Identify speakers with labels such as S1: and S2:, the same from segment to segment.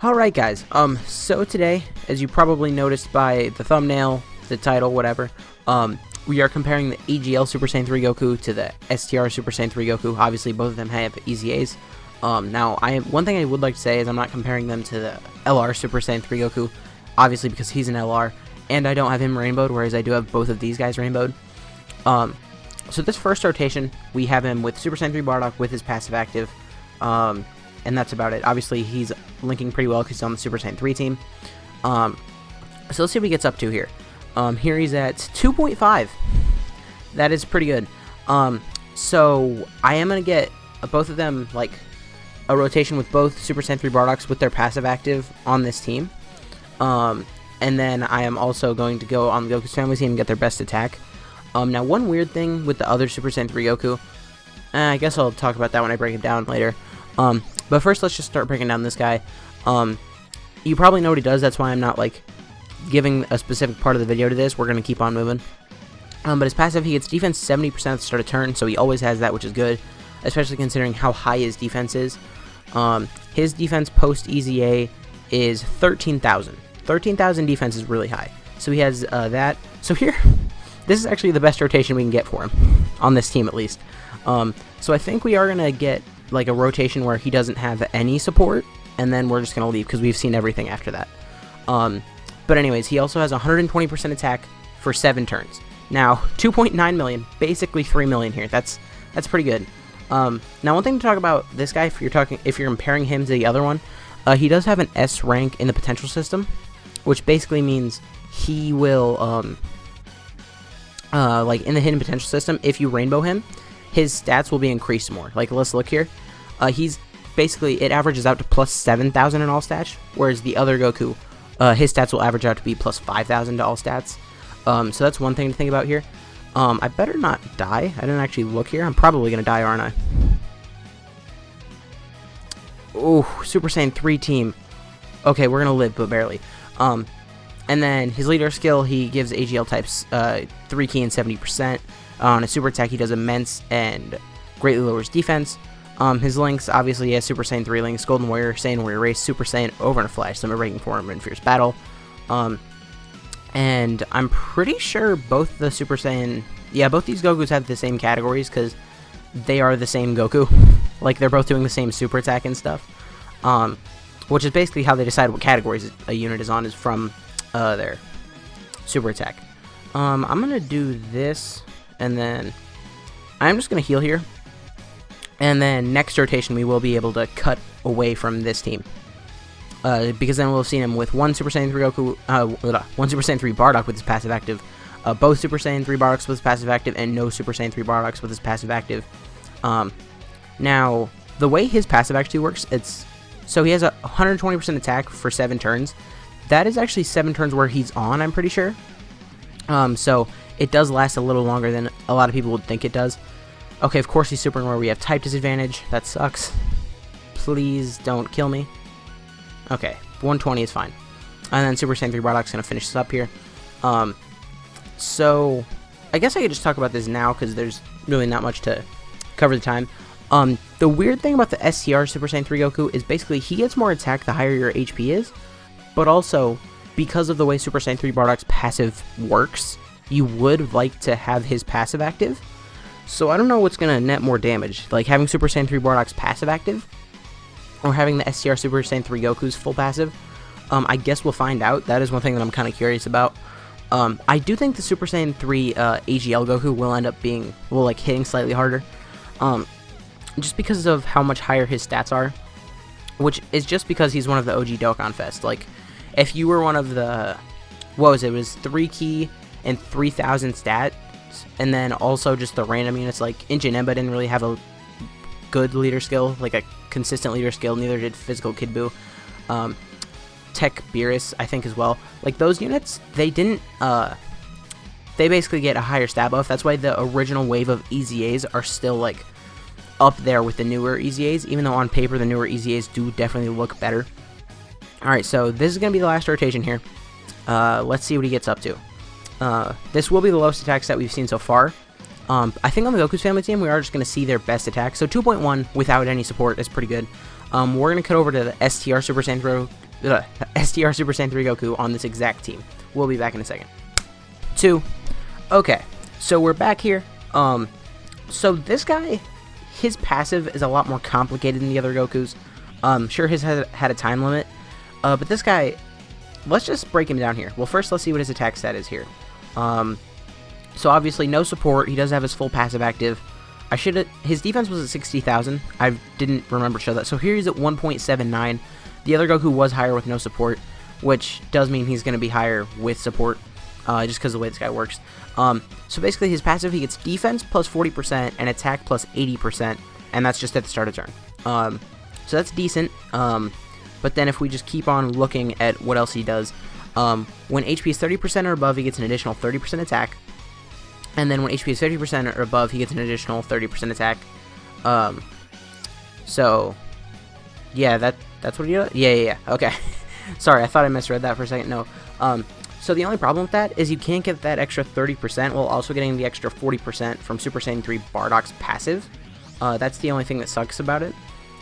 S1: Alright guys, so today, as you probably noticed by the thumbnail, the title, whatever, we are comparing the AGL Super Saiyan 3 Goku to the STR Super Saiyan 3 Goku. Obviously, both of them have easy A's. Now, one thing I would like to say is I'm not comparing them to the LR Super Saiyan 3 Goku, obviously because he's an LR, and I don't have him rainbowed, whereas I do have both of these guys rainbowed. So this first rotation, we have him with Super Saiyan 3 Bardock with his passive active, and that's about it. Obviously, he's linking pretty well because he's on the Super Saiyan 3 team. So let's see what he gets up to here. Here he's at 2.5. That is pretty good. So I am going to get both of them, like, a rotation with both Super Saiyan 3 Bardocks with their passive active on this team. And then I am also going to go on the Goku's family team and get their best attack. Now, one weird thing with the other Super Saiyan 3 Goku, I guess I'll talk about that when I break it down later. But first, let's just start breaking down this guy. You probably know what he does. That's why I'm not, like, giving a specific part of the video to this. We're going to keep on moving. But his passive, he gets defense 70% at the start of turn, so he always has that, which is good, especially considering how high his defense is. His defense post-EZA is 13,000. 13,000 defense is really high. So he has that. So here, this is actually the best rotation we can get for him, on this team at least. So I think we are going to get like a rotation where he doesn't have any support, and then we're just going to leave because we've seen everything after that. But anyways, he also has 120% attack for 7 turns. Now, 2.9 million, basically 3 million here. That's pretty good. Now, one thing to talk about this guy, if you're comparing him to the other one, he does have an S rank in the potential system, which basically means he will, like in the hidden potential system, if you rainbow him, his stats will be increased more. Like, let's look here. He's basically, it averages out to plus 7,000 in all stats, whereas the other Goku, his stats will average out to be plus 5,000 to all stats. So that's one thing to think about here. I better not die. I didn't actually look here. I'm probably going to die, aren't I? Oh, Super Saiyan 3 team. Okay, we're going to live, but barely. And then his leader skill, he gives AGL types 3 key and 70%. On a super attack, he does immense and greatly lowers defense. His links, obviously, he has Super Saiyan 3 links, Golden Warrior, Saiyan Warrior Race, Super Saiyan, Over in a Flash, Summit Breaking Form, and Fierce Battle. And I'm pretty sure both the Super Saiyan, yeah, both these Gokus have the same categories because they are the same Goku. Like, they're both doing the same super attack and stuff. Which is basically how they decide what categories a unit is on, is from their super attack. I'm going to do this, and then I'm just going to heal here. And then next rotation, we will be able to cut away from this team. Because then we'll have seen him with one Super Saiyan 3 Goku, one Super Saiyan 3 Bardock with his passive active, both Super Saiyan 3 Bardocks with his passive active, and no Super Saiyan 3 Bardocks with his passive active. Now, the way his passive actually works, so he has a 120% attack for 7 turns. That is actually 7 turns where he's on, I'm pretty sure. So it does last a little longer than a lot of people would think it does. Okay, of course he's super where we have type disadvantage. That sucks. Please don't kill me. Okay, 120 is fine. And then Super Saiyan 3 Bardock's going to finish this up here. So I guess I could just talk about this now because there's really not much to cover the time. The weird thing about the STR Super Saiyan 3 Goku is basically he gets more attack the higher your HP is, but also because of the way Super Saiyan 3 Bardock's passive works, you would like to have his passive active. So I don't know what's going to net more damage, like having Super Saiyan 3 Bardock's passive active, or having the STR Super Saiyan 3 Goku's full passive. I guess we'll find out. That is one thing that I'm kind of curious about. I do think the Super Saiyan 3 AGL Goku will end up being, like hitting slightly harder. Just because of how much higher his stats are, which is just because he's one of the OG Dokkan Fest. Like, if you were one of the, what was it? It was 3 key and 3,000 stats, and then also just the random units. Like, Injanemba didn't really have a good leader skill, like a consistent leader skill. Neither did Physical Kid Buu. Tech Beerus, I think, as well. Like, those units, they didn't, they basically get a higher stat buff. That's why the original wave of EZAs are still, like, up there with the newer EZAs, even though on paper the newer EZAs do definitely look better. Alright, so this is going to be the last rotation here. Let's see what he gets up to. This will be the lowest attack stat we've seen so far. I think on the Goku's family team, we are just going to see their best attack. So 2.1 without any support is pretty good. We're going to cut over to the STR Super Saiyan STR Super Saiyan 3 Goku on this exact team. We'll be back in a second. 2. Okay, so we're back here. So this guy, his passive is a lot more complicated than the other Gokus. Sure, his had a time limit, but this guy, let's just break him down here. Well, first let's see what his attack stat is here. So obviously no support. He does have his full passive active. His defense was at 60,000. I didn't remember to show that. So here he's at 1.79. The other Goku was higher with no support, which does mean he's going to be higher with support, just because of the way this guy works. So basically his passive, he gets defense plus 40% and attack plus 80%, and that's just at the start of turn. So that's decent. But then if we just keep on looking at what else he does, when HP is 30% or above, he gets an additional 30% attack. And then when HP is 50% or above, he gets an additional 30% attack. So, yeah, that's what he does? Yeah, okay. Sorry, I thought I misread that for a second. No. So the only problem with that is you can't get that extra 30% while also getting the extra 40% from Super Saiyan 3 Bardock's passive. That's the only thing that sucks about it.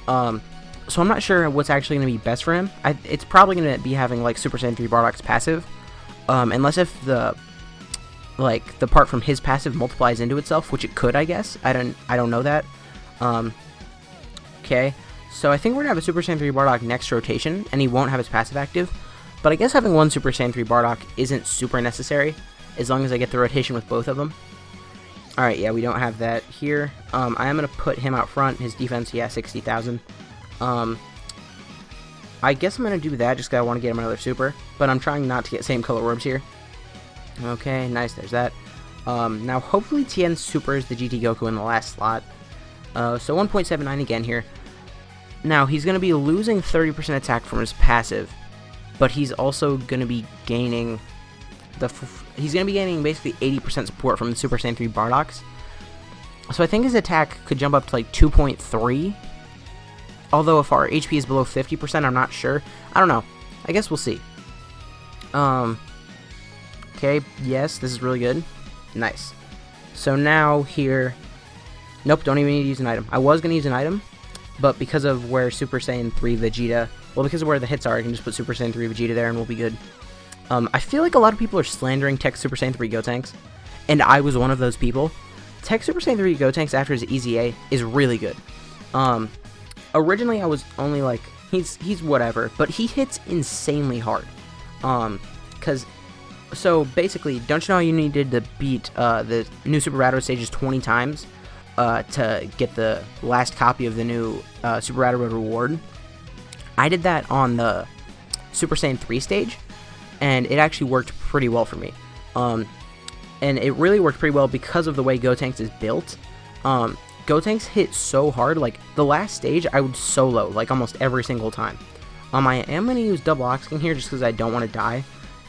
S1: So I'm not sure what's actually going to be best for him. It's probably going to be having, like, Super Saiyan 3 Bardock's passive. Unless if the part from his passive multiplies into itself, which it could, I guess. I don't know that. Okay, so I think we're gonna have a Super Saiyan 3 Bardock next rotation, and he won't have his passive active. But I guess having one Super Saiyan 3 Bardock isn't super necessary, as long as I get the rotation with both of them. Alright, yeah, we don't have that here. I am gonna put him out front. His defense, yeah, 60,000. I guess I'm gonna do that just because I want to get him another super, but I'm trying not to get same color orbs here. Okay, nice, there's that. Now, hopefully Tien supers the GT Goku in the last slot. So 1.79 again here. Now, he's going to be losing 30% attack from his passive, but he's also going to be gaining basically 80% support from the Super Saiyan 3 Bardocks. So I think his attack could jump up to like 2.3. Although if our HP is below 50%, I'm not sure. I don't know. I guess we'll see. Okay, yes, this is really good. Nice. So now here... Nope, don't even need to use an item. I was going to use an item, but because of where Super Saiyan 3 Vegeta... Well, because of where the hits are, I can just put Super Saiyan 3 Vegeta there and we'll be good. I feel like a lot of people are slandering Tech Super Saiyan 3 Gotenks, and I was one of those people. Tech Super Saiyan 3 Gotenks after his EZA is really good. Originally I was only like, he's whatever, but he hits insanely hard. So basically, don't you know you needed to beat the new Super Rattler stages 20 times to get the last copy of the new Super Rattler reward? I did that on the Super Saiyan 3 stage, and it actually worked pretty well for me. And it really worked pretty well because of the way Gotenks is built. Gotenks hit so hard, like the last stage I would solo like almost every single time. I am going to use double Oxking here just because I don't want to die.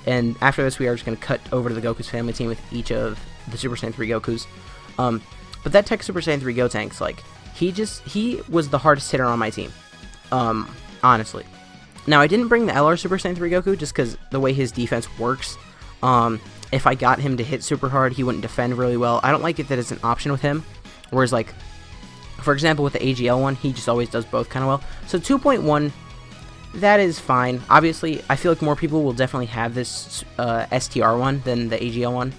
S1: And after this, we are just going to cut over to the Goku's family team with each of the Super Saiyan 3 Gokus. But that Tech Super Saiyan 3 Gotenks, like, he was the hardest hitter on my team. Honestly. Now, I didn't bring the LR Super Saiyan 3 Goku just because the way his defense works. If I got him to hit super hard, he wouldn't defend really well. I don't like it that it's an option with him. Whereas, like, for example, with the AGL one, he just always does both kind of well. So 2.1... that is fine. Obviously, I feel like more people will definitely have this STR one than the AGL one.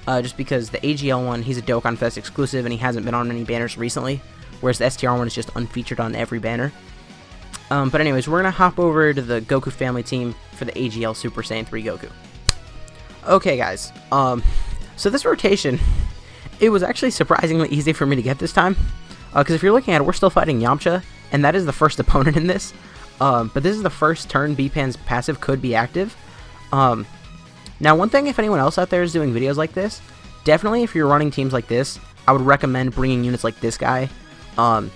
S1: Just because the AGL one, he's a Dokkan Fest exclusive and he hasn't been on any banners recently. Whereas the STR one is just unfeatured on every banner. But anyways, we're going to hop over to the Goku family team for the AGL Super Saiyan 3 Goku. Okay, guys. So this rotation, it was actually surprisingly easy for me to get this time. Because if you're looking at it, we're still fighting Yamcha. And that is the first opponent in this. But this is the first turn B-Pan's passive could be active. Now, one thing, if anyone else out there is doing videos like this, definitely if you're running teams like this, I would recommend bringing units like this guy, and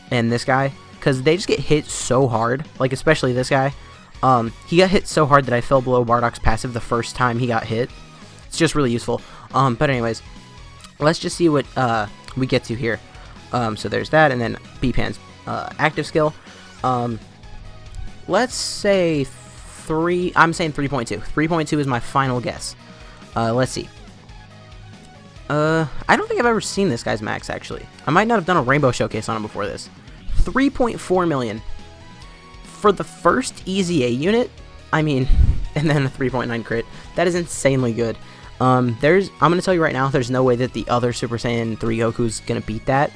S1: this guy, because they just get hit so hard, like especially this guy. He got hit so hard that I fell below Bardock's passive the first time he got hit. It's just really useful. But anyways, let's just see what we get to here. So there's that, and then B-Pan's active skill. Let's say 3... I'm saying 3.2. 3.2 is my final guess. Let's see. I don't think I've ever seen this guy's max, actually. I might not have done a Rainbow Showcase on him before this. 3.4 million. for the first easy A unit, I mean, and then a 3.9 crit, that is insanely good. I'm gonna tell you right now, there's no way that the other Super Saiyan 3 Goku's gonna beat that.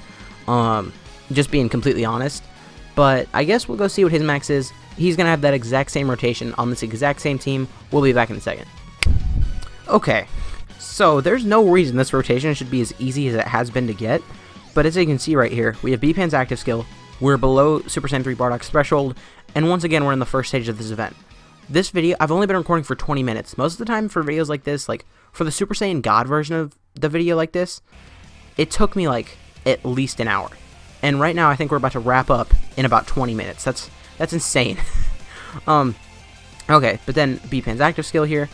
S1: Just being completely honest. But I guess we'll go see what his max is. He's gonna have that exact same rotation on this exact same team. We'll be back in a second. Okay, so there's no reason this rotation should be as easy as it has been to get. But as you can see right here, we have B-Pan's active skill. We're below Super Saiyan 3 Bardock's threshold. And once again, we're in the first stage of this event. This video, I've only been recording for 20 minutes. Most of the time for videos like this, like for the Super Saiyan God version of the video like this, it took me like at least an hour. And right now I think we're about to wrap up in about 20 minutes. That's insane. Okay, but then B-Pan's active skill here.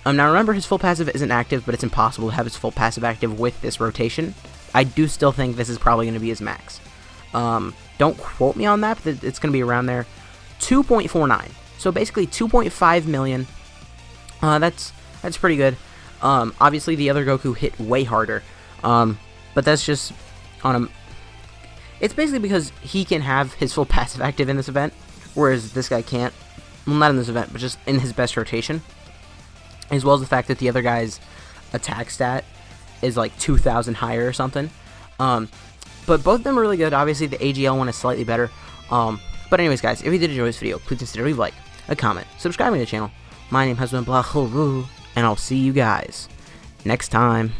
S1: Now remember, his full passive isn't active, but it's impossible to have his full passive active with this rotation. I do still think this is probably going to be his max. Don't quote me on that, but it's going to be around there. 2.49. So basically 2.5 million. That's pretty good. Obviously the other Goku hit way harder. But that's just on a... It's basically because he can have his full passive active in this event, whereas this guy can't. Well, not in this event, but just in his best rotation. As well as the fact that the other guy's attack stat is like 2,000 higher or something. But both of them are really good. Obviously the AGL one is slightly better. But anyways guys, if you did enjoy this video, please consider leave a like, a comment, subscribing to the channel. My name has been Blah, and I'll see you guys next time.